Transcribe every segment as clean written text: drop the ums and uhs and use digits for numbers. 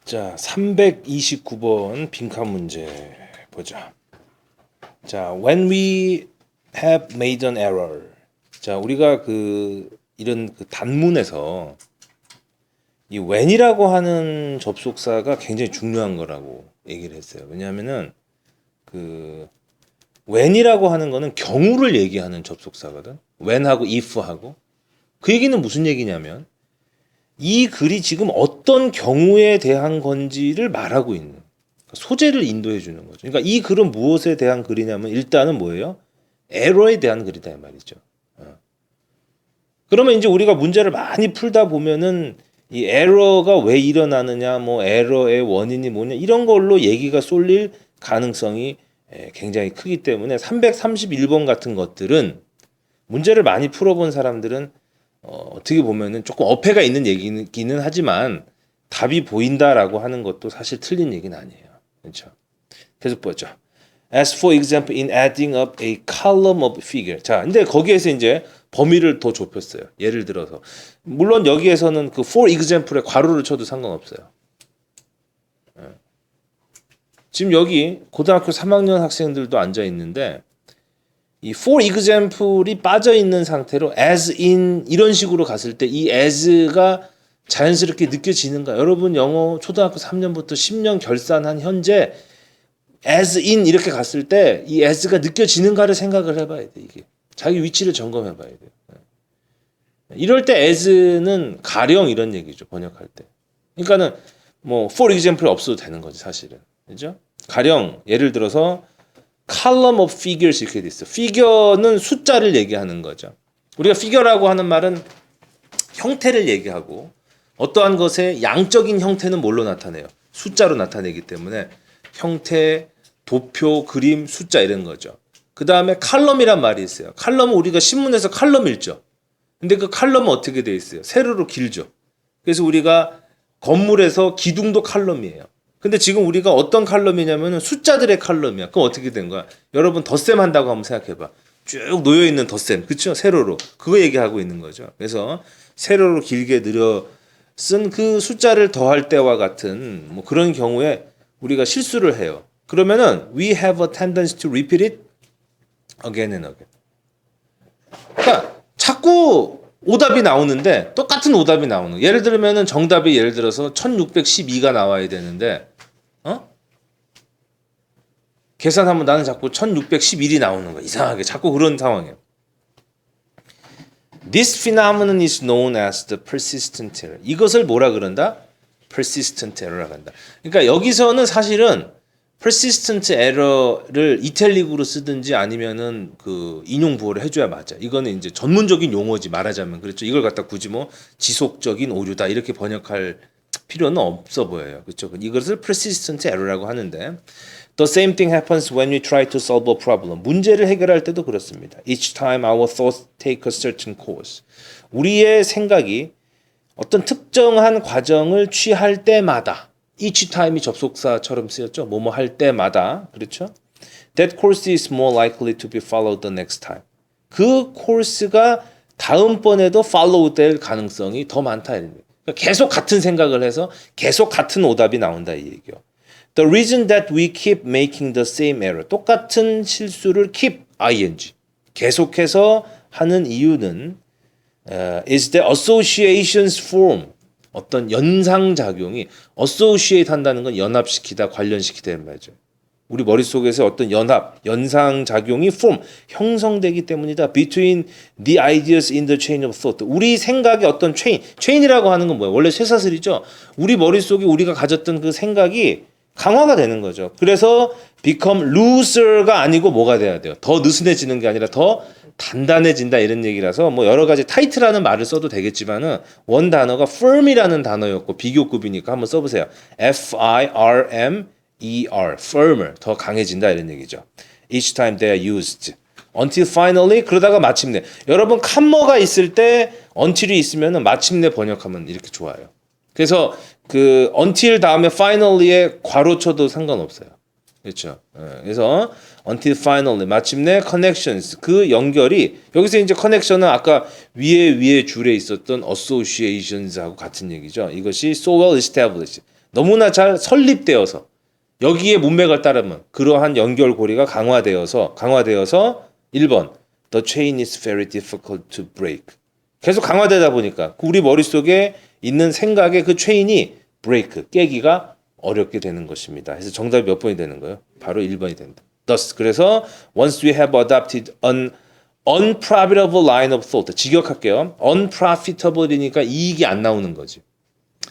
자, 329번 빈칸 문제 보자. 자, when we have made an error. 자, 우리가 이런 단문에서 이 when이라고 하는 접속사가 굉장히 중요한 거라고 얘기를 했어요. 왜냐하면은 when이라고 하는 거는 경우를 얘기하는 접속사거든. when하고 if하고. 그 얘기는 무슨 얘기냐면 이 글이 지금 어떤 경우에 대한 건지를 말하고 있는 소재를 인도해 주는 거죠. 그러니까 이 글은 무엇에 대한 글이냐면 일단은 뭐예요? 에러에 대한 글이다 이 말이죠. 그러면 이제 우리가 문제를 많이 풀다 보면은 이 에러가 왜 일어나느냐, 뭐 에러의 원인이 뭐냐 이런 걸로 얘기가 쏠릴 가능성이 굉장히 크기 때문에 331번 같은 것들은 문제를 많이 풀어본 사람들은 어떻게 보면은 조금 어폐가 있는 얘기기는 하지만 답이 보인다라고 하는 것도 사실 틀린 얘기는 아니에요. 그렇죠? 계속 보죠. As for example, in adding up a column of figure. 자, 근데 거기에서 이제 범위를 더 좁혔어요. 예를 들어서 물론 여기에서는 for example에 괄호를 쳐도 상관없어요. 지금 여기 고등학교 3학년 학생들도 앉아 있는데 이 for example이 빠져 있는 상태로 as in 이런 식으로 갔을 때 이 as가 자연스럽게 느껴지는가? 여러분 영어 초등학교 3년부터 10년 결산한 현재 as in 이렇게 갔을 때 이 as가 느껴지는가를 생각을 해봐야 돼. 이게 자기 위치를 점검해봐야 돼요. 이럴 때 as는 가령 이런 얘기죠. 번역할 때. 그러니까는 뭐 for example 없어도 되는 거지 사실은. 그죠? 가령 예를 들어서 column of figures 이렇게 돼 있어. figure는 숫자를 얘기하는 거죠. 우리가 figure라고 하는 말은 형태를 얘기하고 어떠한 것의 양적인 형태는 뭘로 나타내요? 숫자로 나타내기 때문에 형태, 도표, 그림, 숫자 이런 거죠. 그 다음에 칼럼이란 말이 있어요. 칼럼은 우리가 신문에서 칼럼 읽죠. 근데 그 칼럼은 어떻게 돼 있어요? 세로로 길죠. 그래서 우리가 건물에서 기둥도 칼럼이에요. 근데 지금 우리가 어떤 칼럼이냐면은 숫자들의 칼럼이야. 그럼 어떻게 된 거야? 여러분 덧셈 한다고 한번 생각해봐. 쭉 놓여 있는 덧셈, 그렇죠? 세로로 그거 얘기하고 있는 거죠. 그래서 세로로 길게 늘어 쓴 그 숫자를 더할 때와 같은 뭐 그런 경우에 우리가 실수를 해요. 그러면은 we have a tendency to repeat it again and again. 그러니까 자꾸 오답이 나오는데 똑같은 오답이 나오는 거예요. 예를 들면은 정답이 예를 들어서 1612가 나와야 되는데 계산하면 나는 자꾸 1611이 나오는 거야. 이상하게 자꾸 그런 상황이에요. This phenomenon is known as the persistent error. 이것을 뭐라 그런다? persistent error라고 한다. 그러니까 여기서는 사실은 persistent error를 이탈릭으로 쓰든지 아니면은 인용 부호를 해줘야 맞아. 이거는 이제 전문적인 용어지 말하자면 그렇죠. 이걸 갖다 굳이 뭐 지속적인 오류다 이렇게 번역할 필요는 없어 보여요. 그렇죠. 이것을 persistent error라고 하는데 the same thing happens when we try to solve a problem. 문제를 해결할 때도 그렇습니다. Each time our thoughts take a certain course. 우리의 생각이 어떤 특정한 과정을 취할 때마다 each time이 접속사처럼 쓰였죠. 뭐뭐 할 때마다. 그렇죠? That course is more likely to be followed the next time. 그 코스가 다음번에도 follow 될 가능성이 더 많다. 그러니까 계속 같은 생각을 해서 계속 같은 오답이 나온다 이 얘기요. The reason that we keep making the same error. 똑같은 실수를 keep ing. 계속해서 하는 이유는 is the associations form. 어떤 연상작용이 associate 한다는 건 연합시키다, 관련시키다 말이죠. 우리 머릿속에서 어떤 연상작용이 form, 형성되기 때문이다. Between the ideas in the chain of thought. 우리 생각의 어떤 chain이라고 하는 건 뭐예요? 원래 쇠사슬이죠. 우리 머릿속에 우리가 가졌던 그 생각이 강화가 되는 거죠. 그래서 become looser가 아니고 뭐가 돼야 돼요? 더 느슨해지는 게 아니라 더 단단해진다 이런 얘기라서 뭐 여러 가지 tight라는 말을 써도 되겠지만은 원 단어가 firm이라는 단어였고 비교급이니까 한번 써보세요. F-I-R-M-E-R firmer 더 강해진다 이런 얘기죠. Each time they are used until finally 그러다가 마침내 여러분 컴마가 있을 때 until이 있으면은 마침내 번역하면 이렇게 좋아요. 그래서 until 다음에 finally에 괄호 쳐도 상관없어요. 그렇죠. 그래서 until finally 마침내 connections 그 연결이 여기서 이제 connection은 아까 위에 줄에 있었던 associations하고 같은 얘기죠. 이것이 so well established 너무나 잘 설립되어서 여기에 문맥을 따르면 그러한 연결고리가 강화되어서 1번 the chain is very difficult to break 계속 강화되다 보니까 우리 머릿속에 있는 생각의 그 체인이 break 깨기가 어렵게 되는 것입니다. 그래서 정답이 몇 번이 되는 거예요? 바로 1번이 된다. Thus 그래서 once we have adopted an unprofitable line of thought 직역할게요. unprofitable이니까 이익이 안 나오는 거지.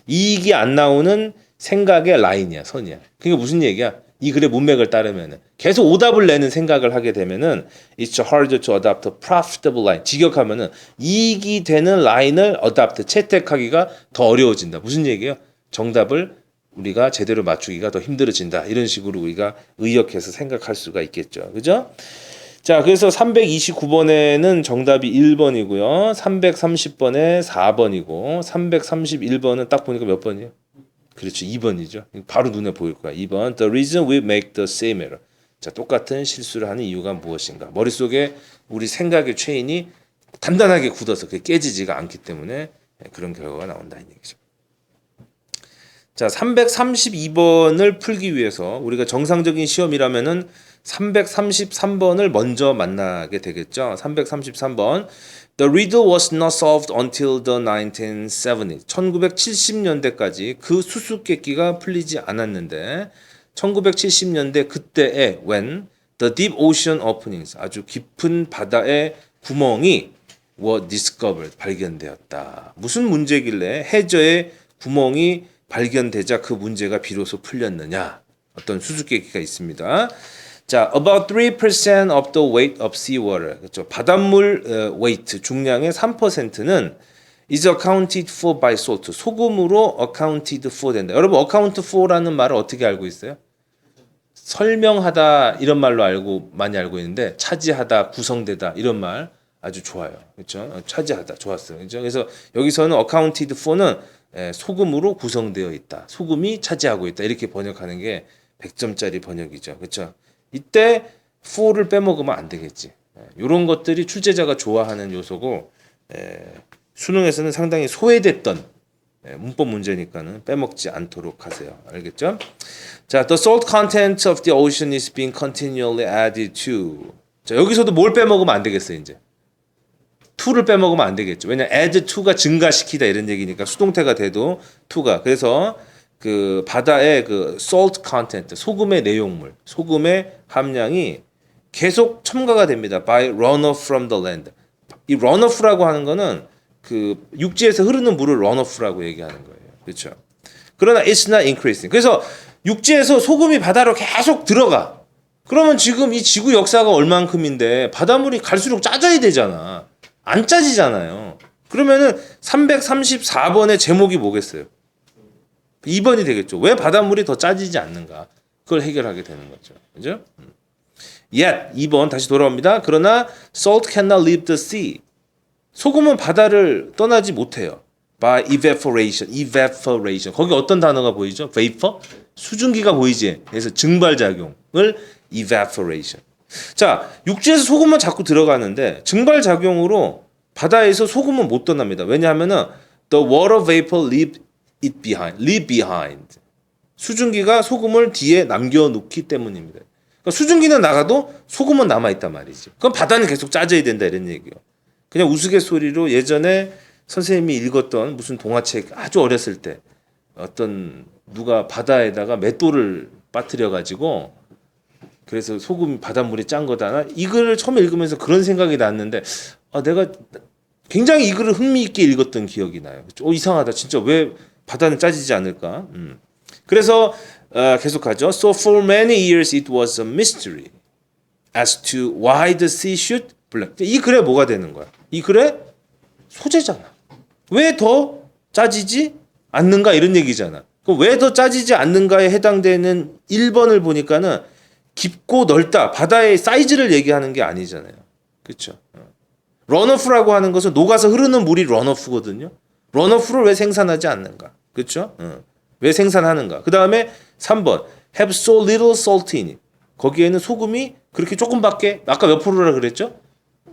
이익이 안 나오는 생각의 라인이야, 선이야. 그게 무슨 얘기야? 이 글의 문맥을 따르면은 계속 오답을 내는 생각을 하게 되면은 it's harder to adopt a profitable line. 직역하면은 이익이 되는 라인을 adopt 채택하기가 더 어려워진다. 무슨 얘기예요? 정답을 우리가 제대로 맞추기가 더 힘들어진다. 이런 식으로 우리가 의역해서 생각할 수가 있겠죠. 그죠? 자, 그래서 329번에는 정답이 1번이고요. 330번에 4번이고 331번은 딱 보니까 몇 번이에요? 그렇죠. 2번이죠. 바로 눈에 보일 거야. 2번. The reason we make the same error. 자, 똑같은 실수를 하는 이유가 무엇인가? 머릿속에 우리 생각의 체인이 단단하게 굳어서 그게 깨지지가 않기 때문에 그런 결과가 나온다 이 얘기죠. 자, 332번을 풀기 위해서 우리가 정상적인 시험이라면은 333번을 먼저 만나게 되겠죠. 333번. The riddle was not solved until the 1970s. 1970년대까지 그 수수께끼가 풀리지 않았는데 1970년대 그때에 when the deep ocean openings 아주 깊은 바다의 구멍이 were discovered 발견되었다. 무슨 문제길래 해저의 구멍이 발견되자 그 문제가 비로소 풀렸느냐? 어떤 수수께끼가 있습니다. 자, about 3% of the weight of seawater. 그렇죠. 바닷물 weight 중량의 3%는 is accounted for by salt. 소금으로 accounted for 된다. 여러분 account for라는 말을 어떻게 알고 있어요? 설명하다 이런 말로 많이 알고 있는데 차지하다, 구성되다 이런 말 아주 좋아요. 그렇죠? 차지하다 좋았어요. 그렇죠? 그래서 여기서는 accounted for는 소금으로 구성되어 있다. 소금이 차지하고 있다. 이렇게 번역하는 게 100점짜리 번역이죠. 그렇죠? 이때 for를 빼먹으면 안 되겠지. 이런 것들이 출제자가 좋아하는 요소고 수능에서는 상당히 소외됐던 문법 문제니까는 빼먹지 않도록 하세요. 알겠죠? 자, the salt content of the ocean is being continually added to. 자, 여기서도 뭘 빼먹으면 안 되겠어요, 이제. to를 빼먹으면 안 되겠죠. 왜냐, add to가 증가시키다 이런 얘기니까 수동태가 돼도 to가. 그래서 그 바다의 그 salt content, 소금의 내용물, 소금의 함량이 계속 첨가가 됩니다. by runoff from the land. 이 runoff라고 하는 거는 그 육지에서 흐르는 물을 runoff라고 얘기하는 거예요. 그렇죠? 그러나 it's not increasing. 그래서 육지에서 소금이 바다로 계속 들어가. 그러면 지금 이 지구 역사가 얼만큼인데 바닷물이 갈수록 짜져야 되잖아. 안 짜지잖아요. 그러면은 334번의 제목이 뭐겠어요? 2번이 되겠죠. 왜 바닷물이 더 짜지지 않는가? 그걸 해결하게 되는 거죠. 그죠? Yet 2번 다시 돌아옵니다. 그러나 salt cannot leave the sea. 소금은 바다를 떠나지 못해요. By evaporation. 거기 어떤 단어가 보이죠? vapor? 수증기가 보이지. 그래서 증발작용을 evaporation. 자, 육지에서 소금은 자꾸 들어가는데 증발작용으로 바다에서 소금은 못 떠납니다. 왜냐하면은 the water vapor leave behind. 수증기가 소금을 뒤에 남겨놓기 때문입니다. 그러니까 수증기는 나가도 소금은 남아있단 말이죠. 그럼 바다는 계속 짜져야 된다 이런 얘기예요. 그냥 우스갯소리로 예전에 선생님이 읽었던 무슨 동화책 아주 어렸을 때 어떤 누가 바다에다가 맷돌을 빠뜨려가지고 그래서 소금 바닷물이 짠 거다. 이 글을 처음에 읽으면서 그런 생각이 났는데 내가 굉장히 이 글을 흥미있게 읽었던 기억이 나요. 이상하다. 진짜 왜 바다는 짜지지 않을까? 그래서 계속하죠. So for many years it was a mystery as to why the sea should black. 이 글에 뭐가 되는 거야? 이 글에 소재잖아. 왜 더 짜지지 않는가 이런 얘기잖아. 그럼 왜 더 짜지지 않는가에 해당되는 1번을 보니까는 깊고 넓다. 바다의 사이즈를 얘기하는 게 아니잖아요. 그렇죠? 런오프라고 하는 것은 녹아서 흐르는 물이 런오프거든요. 런오프를 왜 생산하지 않는가? 그렇죠? 왜 생산하는가? 그 다음에 3번 have so little salt in it. 거기에는 소금이 그렇게 조금밖에 아까 몇 프로라 그랬죠?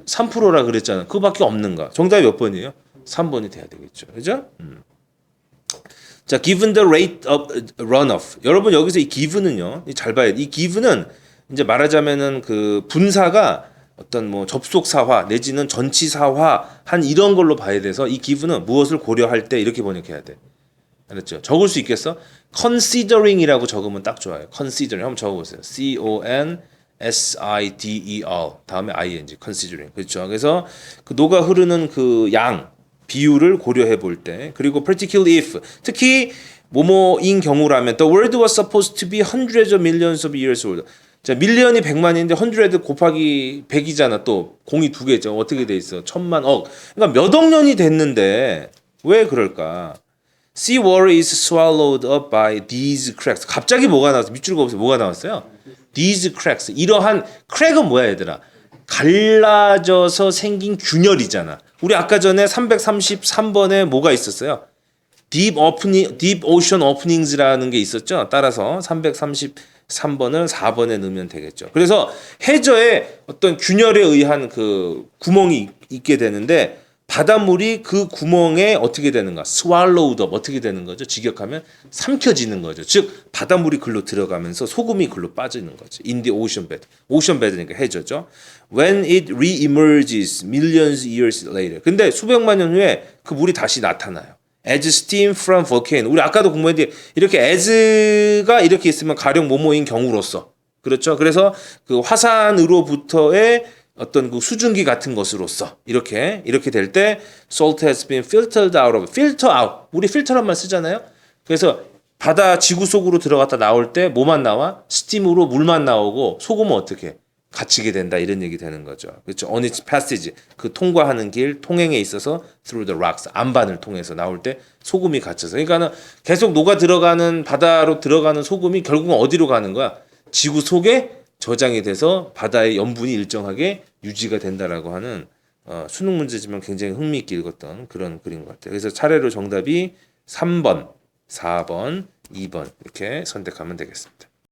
3%라 그랬잖아. 그거밖에 없는가? 정답이 몇 번이에요? 3번이 돼야 되겠죠. 그죠? 자, given the rate of runoff. 여러분 여기서 이 given은요. 잘 봐야 돼. 이 given은 이제 말하자면은 그 분사가 어떤 뭐 접속사화 내지는 전치사화 한 이런 걸로 봐야 돼서 이 given은 무엇을 고려할 때 이렇게 번역해야 돼. 알았죠? 적을 수 있겠어? considering이라고 적으면 딱 좋아요. considering 한번 적어보세요. C-O-N-S-I-D-E-R 다음에 ing considering 그렇죠. 그래서 그 녹아 흐르는 그 양 비율을 고려해 볼 때 그리고 particularly if 특히 뭐뭐인 경우라면 the world was supposed to be hundreds of millions of years old. 자, 밀리언이 100만인데 100 곱하기 100이잖아. 또 공이 두 개죠. 어떻게 돼 있어? 1000만 억. 그러니까 몇 억 년이 됐는데 왜 그럴까? Sea water is swallowed up by these cracks. 갑자기 뭐가 나왔어? 밑줄 그어보세요. 뭐가 나왔어요? These cracks. 이러한 crack은 뭐야 얘들아? 갈라져서 생긴 균열이잖아. 우리 아까 전에 333번에 뭐가 있었어요? Deep ocean openings라는 게 있었죠. 따라서 333번을 4번에 넣으면 되겠죠. 그래서 해저에 어떤 균열에 의한 그 구멍이 있게 되는데 바닷물이 그 구멍에 어떻게 되는가? swallowed up 어떻게 되는 거죠? 직역하면 삼켜지는 거죠. 즉 바닷물이 글로 들어가면서 소금이 글로 빠지는 거죠. In the ocean bed. ocean bed니까 해저죠. When it re-emerges millions years later. 근데 수백만 년 후에 그 물이 다시 나타나요. As steam from volcano. 우리 아까도 공부했는데 이렇게 as가 이렇게 있으면 가령 뭐뭐인 경우로서. 그렇죠? 그래서 그 화산으로부터의 어떤 그 수증기 같은 것으로서 이렇게 될 때 salt has been filtered out of filter out. 우리 필터란 말 쓰잖아요. 그래서 바다 지구 속으로 들어갔다 나올 때 뭐만 나와? 스팀으로 물만 나오고 소금은 어떻게 갇히게 된다 이런 얘기 되는 거죠. 그렇죠? On its passage 그 통과하는 길 통행에 있어서 through the rocks 안반을 통해서 나올 때 소금이 갇혀서 그러니까는 계속 녹아 들어가는 바다로 들어가는 소금이 결국은 어디로 가는 거야? 지구 속에 저장이 돼서 바다의 염분이 일정하게 유지가 된다라고 하는 수능 문제지만 굉장히 흥미있게 읽었던 그런 글인 것 같아요. 그래서 차례로 정답이 3번, 4번, 2번 이렇게 선택하면 되겠습니다.